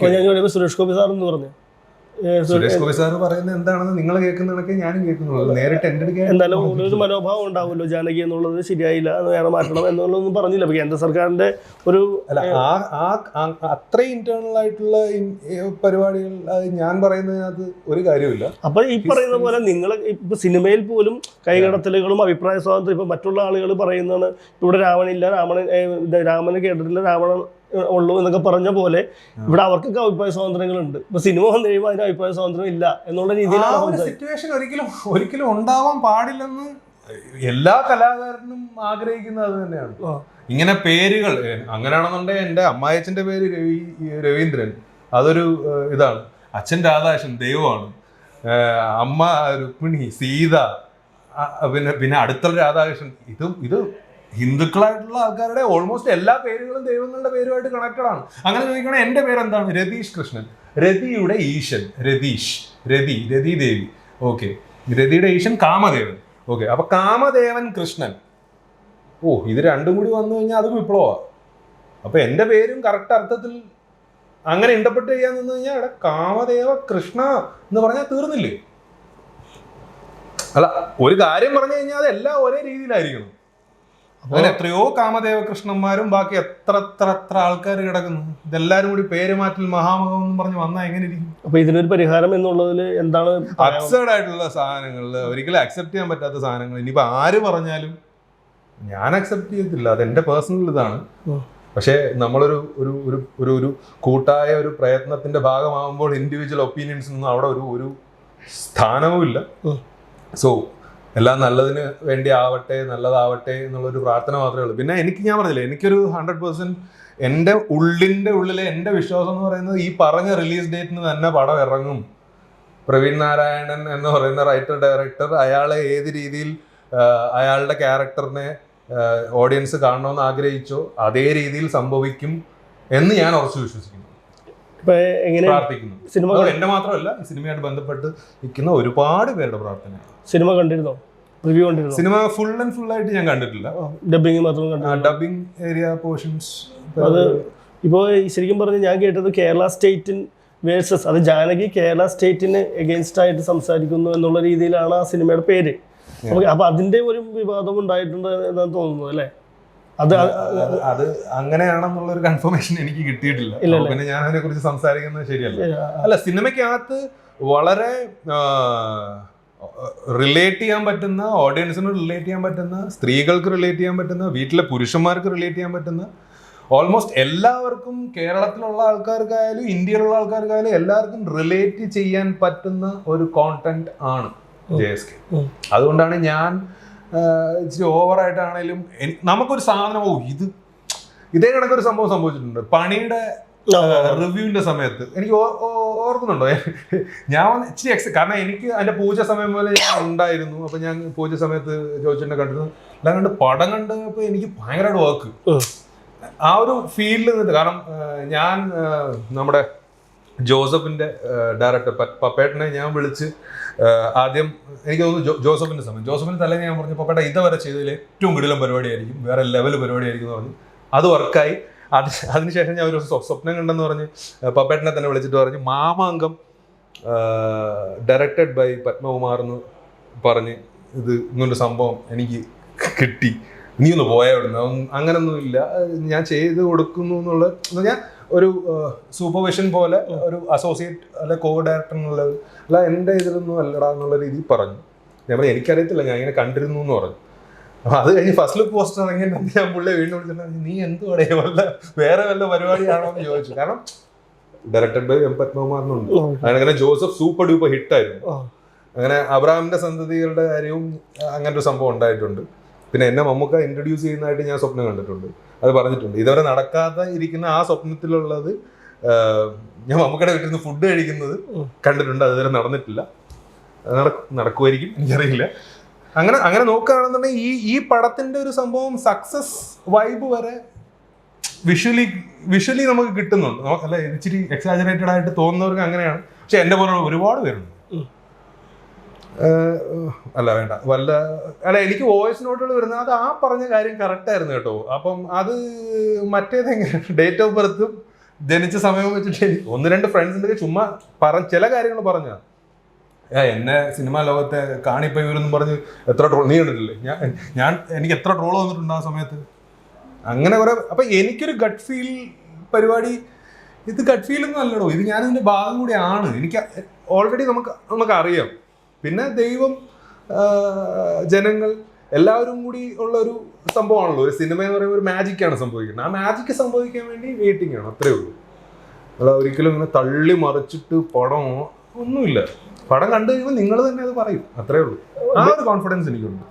Suresh Gopi sir എന്ന് പറഞ്ഞു. Suresh Gopi sir പറയുന്നത് എന്താണെന്ന് നിങ്ങൾ കേൾക്കുന്നതൊക്കെ ഞാനും കേൾക്കുന്നുള്ളൂ. നേരിട്ട് എൻ്റെ എന്തായാലും ഒരു മനോഭാവം ഉണ്ടാവുമല്ലോ, ജാനകി എന്നുള്ളത് ശരിയായില്ല, അത് വേറെ മാറ്റണം എന്നുള്ളതൊന്നും പറഞ്ഞില്ല. കേന്ദ്ര സർക്കാരിന്റെ ഒരു അല്ല അത്ര ഇന്റേണൽ ആയിട്ടുള്ള പരിപാടികൾ ഞാൻ പറയുന്നതിനകത്ത് ഒരു കാര്യമില്ല. അപ്പൊ ഈ പറയുന്ന പോലെ നിങ്ങൾ ഇപ്പൊ സിനിമയിൽ പോലും കൈകടത്തലുകളും അഭിപ്രായ സ്വാതന്ത്ര്യം, ഇപ്പൊ മറ്റുള്ള ആളുകൾ പറയുന്നതാണ് ഇവിടെ രാവണില്ല, രാമന് കേട്ടിട്ടില്ല, രാവണൻ ഉള്ളൂ എന്നൊക്കെ പറഞ്ഞ പോലെ ഇവിടെ അവർക്കൊക്കെ അഭിപ്രായ സ്വാതന്ത്ര്യങ്ങളുണ്ട്. ഇപ്പൊ സിനിമ വന്നു കഴിയുമ്പോൾ അതിന് അഭിപ്രായ സ്വാതന്ത്ര്യം ഇല്ല എന്നുള്ള രീതിയിലാണ് സിറ്റുവേഷൻ ഒരിക്കലും ഉണ്ടാവാൻ പാടില്ലെന്ന് എല്ലാ കലാകാരനും ആഗ്രഹിക്കുന്നത് അത് തന്നെയാണ്. ഇങ്ങനെ പേരുകൾ അങ്ങനെയാണെന്നുണ്ടെങ്കിൽ എൻ്റെ അമ്മായച്ചൻ്റെ പേര് രവീന്ദ്രൻ, അതൊരു ഇതാണ്. അച്ഛൻ രാധാകൃഷ്ണൻ ദൈവമാണ്, അമ്മ രുക്മിണി, സീത, പിന്നെ അടുത്തുള്ള രാധാകൃഷ്ണൻ. ഇത് ഹിന്ദുക്കളായിട്ടുള്ള ആൾക്കാരുടെ ഓൾമോസ്റ്റ് എല്ലാ പേരുകളും ദൈവങ്ങളുടെ പേരുമായിട്ട് കണക്റ്റഡ് ആണ്. അങ്ങനെ ചോദിക്കണേ എൻ്റെ പേരെന്താണ്? രതീഷ് കൃഷ്ണൻ, രതിയുടെ ഈശൻ രതീഷ്, രതി ദേവി. ഓക്കെ, രതിയുടെ ഈശൻ കാമദേവൻ. ഓക്കെ, അപ്പൊ കാമദേവൻ കൃഷ്ണൻ. ഇത് രണ്ടും കൂടി വന്നു കഴിഞ്ഞാൽ അത് വിപ്ലവമാണ്. അപ്പൊ എൻ്റെ പേരും കറക്റ്റ് അർത്ഥത്തിൽ അങ്ങനെ ഇന്റർപ്രറ്റ് ചെയ്യാൻ നിന്ന് കഴിഞ്ഞാൽ ഇവിടെ കാമദേവ കൃഷ്ണ എന്ന് പറഞ്ഞാൽ തീർന്നില്ലേ? അല്ല, ഒരു കാര്യം പറഞ്ഞു കഴിഞ്ഞാൽ അതെല്ലാം ഒരേ രീതിയിലായിരിക്കണം. അങ്ങനെ എത്രയോ കാമദേവ കൃഷ്ണന്മാരും ബാക്കി എത്ര ആൾക്കാർ കിടക്കുന്നു. ഇതെല്ലാരും കൂടി പേര് മാറ്റൽ മഹാമഹം എന്ന് പറഞ്ഞ് വന്നാൽ എങ്ങനെ ഇരിക്കും? അപ്പൊ ഇതിനൊരു പരിഹാരം എന്നുള്ളതിൽ എന്താണ്? അബ്സേർഡ് ആയിട്ടുള്ള സാധനങ്ങളിൽ ഒരിക്കലും അക്സെപ്റ്റ് ചെയ്യാൻ പറ്റാത്ത സാധനങ്ങൾ ഇനിയിപ്പോ ആര് പറഞ്ഞാലും ഞാൻ അക്സെപ്റ്റ് ചെയ്യത്തില്ല. അത് എന്റെ പേഴ്സണൽ ഇതാണ്. പക്ഷേ നമ്മളൊരു ഒരു ഒരു ഒരു കൂട്ടായ ഒരു പ്രയത്നത്തിന്റെ ഭാഗമാകുമ്പോൾ ഇൻഡിവിജ്വൽ ഒപ്പീനിയൻസിനൊന്നും അവിടെ ഒരു സ്ഥാനവും ഇല്ല. സോ എല്ലാം നല്ലതിന് വേണ്ടി ആവട്ടെ, നല്ലതാവട്ടെ എന്നുള്ളൊരു പ്രാർത്ഥന മാത്രമേ ഉള്ളൂ. പിന്നെ ഞാൻ പറഞ്ഞില്ലേ, എനിക്കൊരു 100% എൻ്റെ ഉള്ളിലെ എൻ്റെ വിശ്വാസം എന്ന് പറയുന്നത് ഈ പറഞ്ഞ റിലീസ് ഡേറ്റിന് തന്നെ പടം ഇറങ്ങും. പ്രവീൺ നാരായണൻ എന്ന് പറയുന്ന റൈറ്റർ ഡയറക്ടർ അയാളെ ഏത് രീതിയിൽ അയാളുടെ ക്യാരക്ടറിനെ ഓഡിയൻസ് കാണണമെന്ന് ആഗ്രഹിച്ചോ അതേ രീതിയിൽ സംഭവിക്കും എന്ന് ഞാൻ ഉറച്ചു വിശ്വസിക്കുന്നു, പ്രാർത്ഥിക്കുന്നു. എന്റെ മാത്രമല്ല, ഈ സിനിമയായിട്ട് ബന്ധപ്പെട്ട് നിൽക്കുന്ന ഒരുപാട് പേരുടെ പ്രാർത്ഥനയാണ്. സിനിമ കണ്ടിരുന്നോ? റിവ്യൂ കണ്ടിരുന്നോ? സിനിമ ഫുൾ ആയിട്ട് ഞാൻ കണ്ടിട്ടില്ല. ഡബിങ് മാത്രം, ഡബിങ് ഏരിയ പോർഷൻസ്. അത് ഇപ്പോൾ ശരിക്കും പറഞ്ഞ് ഞാൻ കേട്ടത് കേരള സ്റ്റേറ്റിൻ വേഴ്സസ്, അത് ജാനകി കേരള സ്റ്റേറ്റിന് എഗെയിൻസ്റ്റ് ആയിട്ട് സംസാരിക്കുന്നു എന്നുള്ള രീതിയിലാണ് ആ സിനിമയുടെ പേര്. അപ്പൊ അതിന്റെ ഒരു വിവാദം ഉണ്ടായിട്ടുണ്ട് എന്നാണ് തോന്നുന്നു അല്ലേ? അത് അങ്ങനെയാണെന്നുള്ള ഒരു കൺഫർമേഷൻ എനിക്ക് കിട്ടിയിട്ടില്ല. പിന്നെ ഞാൻ അതിനെ കുറിച്ച് സംസാരിക്കുന്നത് ശരിയല്ല. അല്ല, സിനിമയ്ക്കകത്ത് വളരെ റിലേറ്റ് ചെയ്യാൻ പറ്റുന്ന, ഓഡിയൻസിന് റിലേറ്റ് ചെയ്യാൻ പറ്റുന്ന, സ്ത്രീകൾക്ക് റിലേറ്റ് ചെയ്യാൻ പറ്റുന്ന, വീട്ടിലെ പുരുഷന്മാർക്ക് റിലേറ്റ് ചെയ്യാൻ പറ്റുന്ന, ഓൾമോസ്റ്റ് എല്ലാവർക്കും, കേരളത്തിലുള്ള ആൾക്കാർക്കായാലും ഇന്ത്യയിലുള്ള ആൾക്കാർക്കായാലും എല്ലാവർക്കും റിലേറ്റ് ചെയ്യാൻ പറ്റുന്ന ഒരു കോണ്ടന്റ് ആണ് JSK. അതുകൊണ്ടാണ് ഞാൻ ഇച്ചിരി ഓവറായിട്ടാണേലും നമുക്കൊരു സാധനം ഇതേ കണക്കൊരു സംഭവം സംഭവിച്ചിട്ടുണ്ട്. പണിയുടെ റിവ്യൂവിന്റെ സമയത്ത് എനിക്ക് ഓർക്കുന്നുണ്ടോ, ഞാൻ ഇച്ചിരി കാരണം എനിക്ക് അതിന്റെ പൂജ സമയം പോലെ ഞാൻ ഉണ്ടായിരുന്നു. അപ്പൊ ഞാൻ പൂജ സമയത്ത് ജോയിച്ചെന്നെ കണ്ടിരുന്നു. എല്ലാം കണ്ട് പടം കണ്ടപ്പോൾ എനിക്ക് ഭയങ്കരമായിട്ട് വർക്ക് ആ ഒരു ഫീൽഡിൽ നിന്നിട്ട്. കാരണം ഞാൻ നമ്മുടെ ജോസഫിന്റെ ഡയറക്ടർ പപ്പേട്ടനെ ഞാൻ വിളിച്ച് ആദ്യം എനിക്ക് തോന്നുന്നു ജോസഫിന്റെ തലേന്ന് ഞാൻ പറഞ്ഞു, പപ്പേട്ട ഇതുവരെ ചെയ്തതിൽ ഏറ്റവും കിടിലൻ പരിപാടിയായിരിക്കും, വേറെ ലെവൽ പരിപാടിയായിരിക്കും എന്ന് പറഞ്ഞു. അത് വർക്കായി. അതിനുശേഷം ഞാൻ ഒരു സ്വപ്നം കണ്ടെന്ന് പറഞ്ഞ് പപ്പേട്ടനെ തന്നെ വിളിച്ചിട്ട് പറഞ്ഞു, മാമാങ്കം ഡയറക്റ്റഡ് ബൈ പത്മകുമാർ എന്ന് പറഞ്ഞ് ഇങ്ങനൊരു സംഭവം എനിക്ക് കിട്ടി, നീ ഒന്ന് പോയാവിടുന്നു. അങ്ങനൊന്നും ഇല്ല, ഞാൻ ചെയ്ത് കൊടുക്കുന്നു എന്നുള്ള ഞാൻ ഒരു സൂപ്പർവിഷൻ പോലെ ഒരു അസോസിയേറ്റ് അല്ലെ കോ ഡയറക്ടർ എന്നുള്ളത് അല്ല, എൻ്റെ ഇതിലൊന്നും അല്ലടാ എന്നുള്ള രീതിയിൽ പറഞ്ഞു. ഞാൻ പറഞ്ഞു എനിക്കറിയത്തില്ല, ഞാൻ ഇങ്ങനെ കണ്ടിരുന്നു എന്ന് പറഞ്ഞു. അപ്പം അത് കഴിഞ്ഞ് ഫസ്റ്റ് ലുക്ക് പോസ്റ്റർ ഇറങ്ങിയ ഞാൻ പുള്ളിയെ വീണ്ടും വിളിച്ചിട്ടുണ്ടെങ്കിൽ നീ എന്തുവാടേ വേറെ വല്ല പരിപാടിയാണോ എന്ന് ചോദിച്ചു. കാരണം ഡയറക്ടഡ് ബൈ എം പത്മകുമാറിനുണ്ട്. അങ്ങനെ ജോസഫ് സൂപ്പർ ഡ്യൂപ്പർ ഹിറ്റായിരുന്നു. അങ്ങനെ അബ്രാമിന്റെ സന്തതികളുടെ കാര്യവും അങ്ങനെ ഒരു സംഭവം ഉണ്ടായിട്ടുണ്ട്. പിന്നെ എന്നെ മമ്മൂക്ക ഇൻട്രൊഡ്യൂസ് ചെയ്യുന്നതായിട്ട് ഞാൻ സ്വപ്നം കണ്ടിട്ടുണ്ട്, അത് പറഞ്ഞിട്ടുണ്ട്. ഇതുവരെ നടക്കാതെ ഇരിക്കുന്ന ആ സ്വപ്നത്തിലുള്ളത് ഞാൻ മമ്മൂക്കയുടെ വീട്ടിൽ നിന്ന് ഫുഡ് കഴിക്കുന്നത് കണ്ടിട്ടുണ്ട്, അതുവരെ നടന്നിട്ടില്ല. നടക്കുമായിരിക്കും, എനിക്കറിയില്ല. അങ്ങനെ നോക്കുകയാണെന്നുണ്ടെങ്കിൽ ഈ പടത്തിന്റെ ഒരു സംഭവം സക്സസ് വൈബ് വരെ വിഷ്വലി നമുക്ക് കിട്ടുന്നുണ്ട്. അല്ല, ഇച്ചിരി എക്സാജറേറ്റഡ് ആയിട്ട് തോന്നുന്നവർക്ക് അങ്ങനെയാണ്. പക്ഷെ എൻ്റെ പോലെ ഒരുപാട് പേരുണ്ട്. എനിക്ക് വോയിസ് നോട്ടുകൾ വരുന്നത് അത് ആ പറഞ്ഞ കാര്യം കറക്റ്റ് ആയിരുന്നു കേട്ടോ. അപ്പം അത് മറ്റേതെങ്ങനെ ഡേറ്റ് ഓഫ് ബർത്തും ജനിച്ച സമയം വെച്ചിട്ട് ഒന്ന് രണ്ട് ഫ്രണ്ട്സിന്റെ ചുമ്മാ ചില കാര്യങ്ങൾ പറഞ്ഞ എന്നെ സിനിമാ ലോകത്തെ കാണിപ്പോ ഇവരെന്നും പറഞ്ഞ് എത്ര ട്രോൾ നീ കണ്ടിട്ടില്ലേ? എനിക്ക് എത്ര ട്രോൾ വന്നിട്ടുണ്ട് ആ സമയത്ത്. അങ്ങനെ കുറെ. അപ്പൊ എനിക്കൊരു ഗട്ട് ഫീൽ പരിപാടി, ഇത് ഗട്ട് ഫീൽ ഒന്നും അല്ലടോ, ഇത് ഞാനിതിന്റെ ഭാഗം കൂടിയാണ്. എനിക്ക് ഓൾറെഡി നമുക്ക് അറിയാം. പിന്നെ ദൈവം, ജനങ്ങൾ എല്ലാവരും കൂടി ഉള്ള ഒരു സംഭവമാണല്ലോ ഒരു സിനിമ എന്ന് പറയുമ്പോൾ. ഒരു മാജിക്കാണ് സംഭവിക്കുന്നത്. ആ മാജിക്ക് സംഭവിക്കാൻ വേണ്ടി വെയിറ്റിംഗ് ആണ്, അത്രേ ഉള്ളൂ. അല്ല ഒരിക്കലും ഇങ്ങനെ തള്ളി മറിച്ചിട്ട് പടമോ ഒന്നുമില്ല. പടം കണ്ടു കഴിയുമ്പോൾ നിങ്ങൾ തന്നെ അത് പറയും, അത്രേ ഉള്ളൂ. ആ ഒരു കോൺഫിഡൻസ് എനിക്കുണ്ട്.